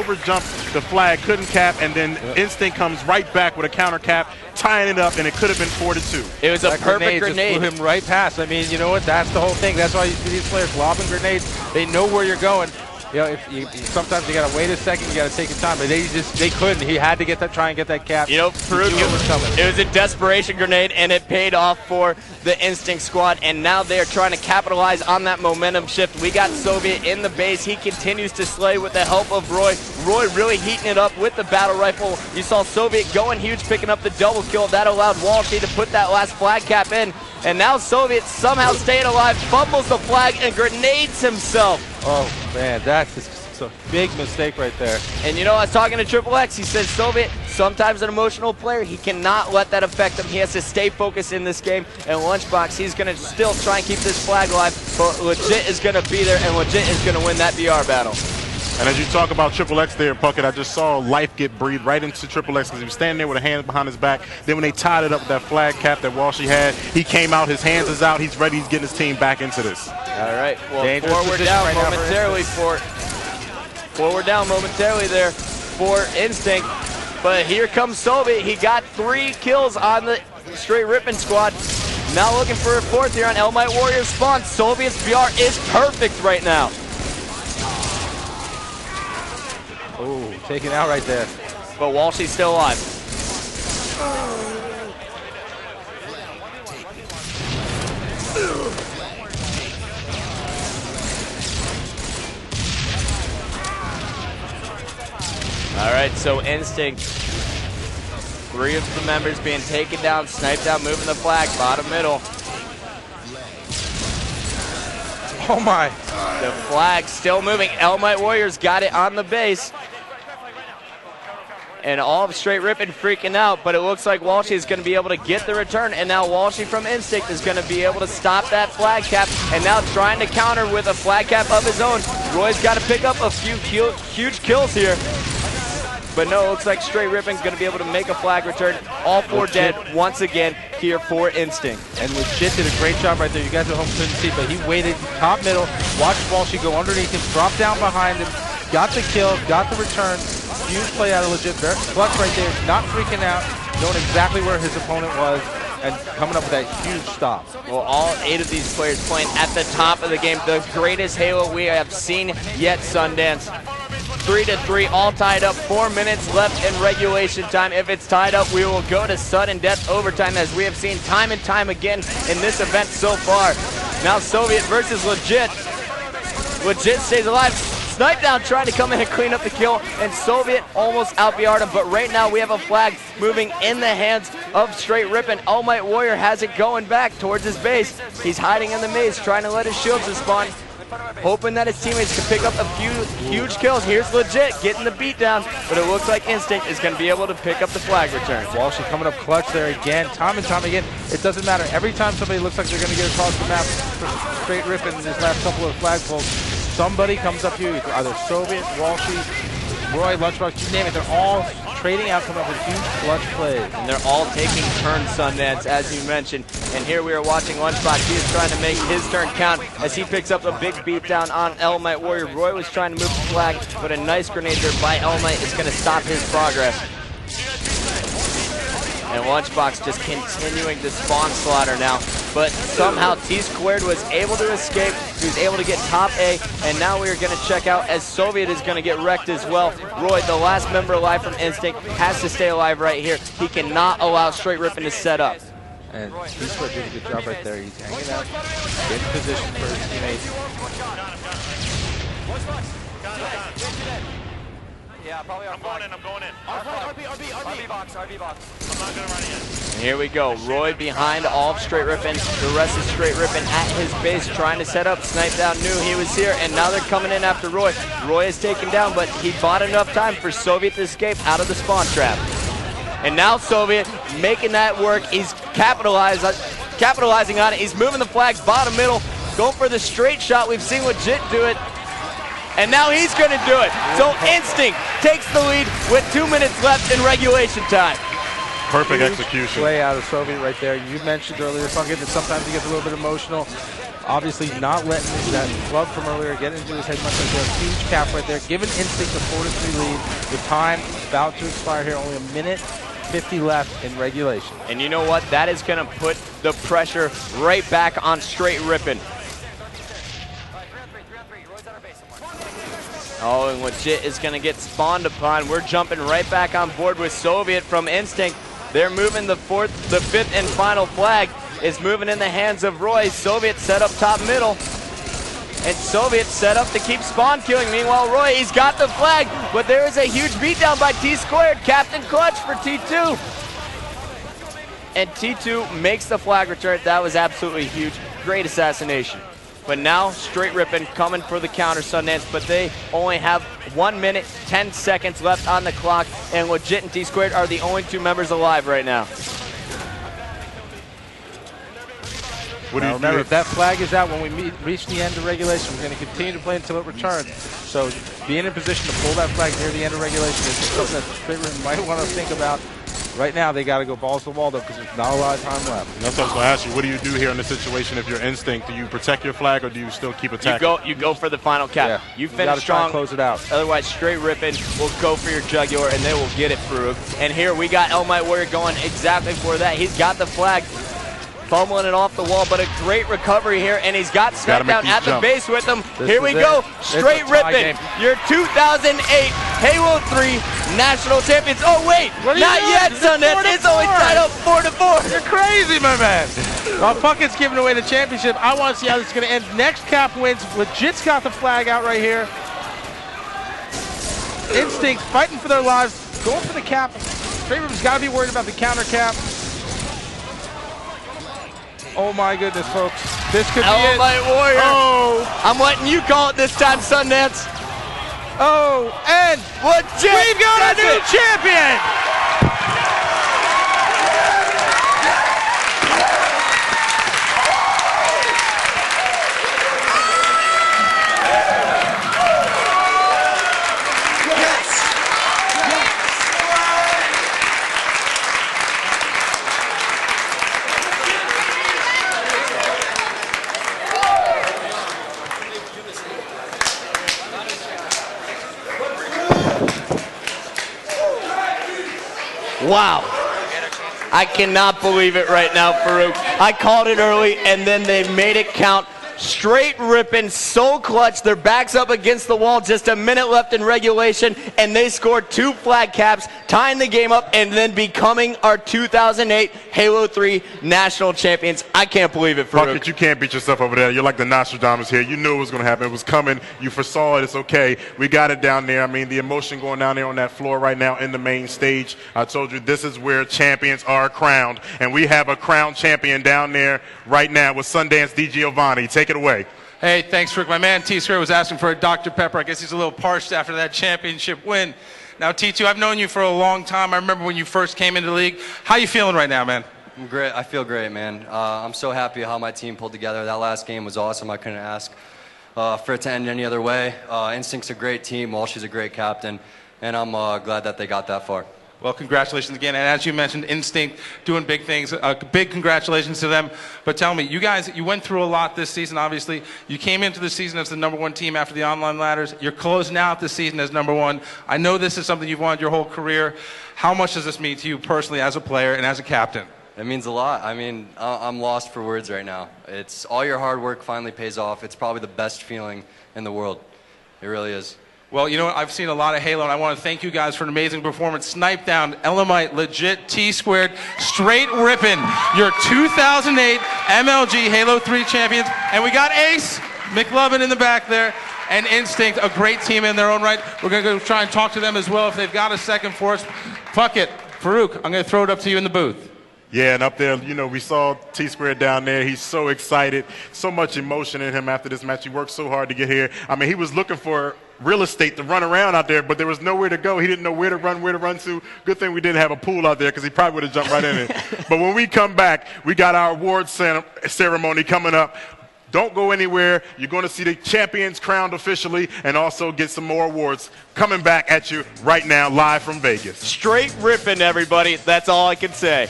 overjumped the flag, couldn't cap, and then Instinct comes right back with a counter cap, tying it up, and it could have been 4-2. It was a perfect grenade. Just flew him right past. I mean, you know what? That's the whole thing. That's why you see these players lobbing grenades. They know where you're going. You know, sometimes you gotta wait a second, you gotta take your time, but they couldn't. He had to try and get that cap. You know, it was a desperation grenade, and it paid off for the Instinct squad, and now they are trying to capitalize on that momentum shift. We got Soviet in the base. He continues to slay with the help of Roy. Roy really heating it up with the battle rifle. You saw Soviet going huge, picking up the double kill. That allowed Walshy to put that last flag cap in, and now Soviet somehow staying alive, fumbles the flag, and grenades himself. Oh man, that's just a big mistake right there. And you know, I was talking to XXX, he says Soviet, sometimes an emotional player, he cannot let that affect him. He has to stay focused in this game. And Lunchbox, he's going to still try and keep this flag alive, but Legit is going to be there, and Legit is going to win that BR battle. And as you talk about XXX there, Puckett, I just saw life get breathed right into XXX because he was standing there with a hand behind his back. Then when they tied it up with that flag cap that Walshy had, he came out, his hands is out, he's ready, he's getting his team back into this. All right, well, forward down right momentarily forward down momentarily there for Instinct. But here comes Soviet. He got 3 kills on the Str8 Rippin squad. Now looking for a 4th here on Elamite Warrior spawn. Soviet's VR is perfect right now. Oh, taken out right there. But Walshy's still alive. All right, so Instinct, 3 of the members being taken down, Snipedown moving the flag, bottom middle. Oh my. The flag still moving. Elamite Warriors got it on the base. And all of Str8 Rippin freaking out, but it looks like Walshy is going to be able to get the return, and now Walshy from Instinct is going to be able to stop that flag cap, and now trying to counter with a flag cap of his own. Roy's got to pick up a few huge kills here. But no, it looks like Str8 Rippin's going to be able to make a flag return. All 4 dead once again here for Instinct. And Legit did a great job right there. You guys at home couldn't see, but he waited top middle, watched Walshy go underneath him, drop down behind him, got the kill, got the return. Huge play out of Legit. Clutch right there, not freaking out, knowing exactly where his opponent was, and coming up with that huge stop. Well, all 8 of these players playing at the top of the game. The greatest Halo we have seen yet, Sundance. 3-3, all tied up. 4 minutes left in regulation time. If it's tied up, we will go to sudden death overtime, as we have seen time and time again in this event so far. Now Soviet versus Legit. Legit stays alive. Snipedown trying to come in and clean up the kill, and Soviet almost out-BR'd him, but right now we have a flag moving in the hands of Str8 Rippin. Elamite Warrior has it going back towards his base. He's hiding in the maze, trying to let his shields respawn, hoping that his teammates can pick up a few huge kills. Here's Legit getting the beat down, but it looks like Instinct is going to be able to pick up the flag return. Walshy coming up clutch there again, time and time again. It doesn't matter. Every time somebody looks like they're going to get across the map, Str8 Rippin in his last couple of flag pulls, somebody comes up here, either Soviet, Walshy, Roy, Lunchbox, you name it. They're all trading out, coming up with huge clutch plays. And they're all taking turns, Sundance, as you mentioned. And here we are watching Lunchbox. He is trying to make his turn count as he picks up a big beatdown on Elamite Warrior. Roy was trying to move the flag, but a nice grenade there by Elamite is going to stop his progress. And Lunchbox just continuing to spawn slaughter now. But somehow Tsquared was able to escape. He was able to get top A. And now we are going to check out as Soviet is going to get wrecked as well. Roy, the last member alive from Instinct, has to stay alive right here. He cannot allow Str8 Rippin to set up. And Tsquared did a good job right there. He's hanging out, in position for his teammates. Yeah, probably I'm going in. RB box. I'm not gonna run again. And here we go. Roy behind all of Str8 Rippin. The rest of Str8 Rippin at his base trying to set up. Snipedown knew he was here, and now they're coming in after Roy. Roy is taken down, but he bought enough time for Soviet to escape out of the spawn trap. And now Soviet making that work. He's capitalizing on it. He's moving the flag bottom middle, going for the straight shot. We've seen Legit do it. And now he's going to do it. So Instinct takes the lead with 2 minutes left in regulation time. Perfect Huge execution. Play out of Soviet right there. You mentioned earlier, Funky, that sometimes he gets a little bit emotional. Obviously not letting that club from earlier get into his head much like that. Huge cap right there. Giving Instinct a 4-3 lead. The time about to expire here. Only a minute 50 left in regulation. And you know what? That is going to put the pressure right back on Str8 Rippin. Oh, and Legit is going to get spawned upon. We're jumping right back on board with Soviet from Instinct. They're moving the fifth and final flag is moving in the hands of Roy. Soviet set up top middle. And Soviet set up to keep spawn killing. Meanwhile, Roy, he's got the flag, but there is a huge beatdown by Tsquared. Captain Clutch for T2. And T2 makes the flag return. That was absolutely huge. Great assassination. But now, Str8 Rippin coming for the counter, Sundance, but they only have 1 minute, 10 seconds left on the clock, and Legit and Tsquared are the only two members alive right now. Now remember, if that flag is out when we reach the end of regulation, we're going to continue to play until it returns. So being in position to pull that flag near the end of regulation is something that Str8 Rippin might want to think about. Right now, they got to go balls to the wall, though, because there's not a lot of time left. And that's what I was going to ask you. What do you do here in this situation if you're Instinct? Do you protect your flag, or do you still keep attacking? You go for the final cap. Yeah. You finish strong. Close it out. Otherwise, Str8 Rippin will go for your Jugular, and they will get it, Farouk. And here we got Elamite Warrior going exactly for that. He's got the flag, fumbling it off the wall, but a great recovery here, and he's got Snipedown at the base with him. Here we go, Str8 Rippin, your 2008 Halo 3 National Champions. Oh wait, not yet, Sundance. It's only tied up 4-4. You're crazy, my man. Well, Puckett's giving away the championship. I want to see how this is going to end. Next cap wins. Legit's got the flag out right here. Instinct fighting for their lives, going for the cap. Str8 Rippin's got to be worried about the counter cap. Oh my goodness, folks. This could be it. Elamite Warrior. Oh. I'm letting you call it this time, Sundance. Oh, and Legit. We've got a new champion. Wow. I cannot believe it right now, Farouk. I called it early, and then they made it count. Str8 Rippin, so clutch. Their backs up against the wall, just a minute left in regulation, and they scored 2 flag caps, tying the game up, and then becoming our 2008 Halo 3 National Champions. I can't believe it, Farouk. Bucket, you can't beat yourself over there. You're like the Nostradamus here. You knew it was going to happen. It was coming. You foresaw it. It's okay. We got it down there. I mean, the emotion going down there on that floor right now in the main stage. I told you this is where champions are crowned, and we have a crowned champion down there right now with Sundance DiGiovanni. Take it away. Hey, thanks, Rick. My man Tsquared was asking for a Dr. Pepper. I guess he's a little parched after that championship win. Now, T2, I've known you for a long time. I remember when you first came into the league. How you feeling right now, man? I'm great. I feel great, man. I'm so happy how my team pulled together. That last game was awesome. I couldn't ask for it to end any other way. Instinct's a great team. Walshy's a great captain, and I'm glad that they got that far. Well, congratulations again. And as you mentioned, Instinct doing big things. Big congratulations to them. But tell me, you guys, you went through a lot this season, obviously. You came into the season as the #1 team after the online ladders. You're closing out the season as #1. I know this is something you've wanted your whole career. How much does this mean to you personally as a player and as a captain? It means a lot. I mean, I'm lost for words right now. It's all your hard work finally pays off. It's probably the best feeling in the world. It really is. Well, you know what? I've seen a lot of Halo, and I want to thank you guys for an amazing performance. Snipedown, Elamite, Legit, Tsquared, Str8 Rippin, your 2008 MLG Halo 3 champions. And we got Ace McLovin in the back there, and Instinct, a great team in their own right. We're going to go try and talk to them as well if they've got a second for us. Fuck it. Farouk, I'm going to throw it up to you in the booth. Yeah, and up there, you know, we saw Tsquared down there. He's so excited, so much emotion in him after this match. He worked so hard to get here. I mean, he was looking for real estate to run around out there, but there was nowhere to go. He didn't know where to run to. Good thing we didn't have a pool out there because he probably would have jumped right in it. But when we come back, we got our award ceremony coming up. Don't go anywhere. You're going to see the champions crowned officially and also get some more awards coming back at you right now, live from Vegas. Straight ripping, everybody. That's all I can say.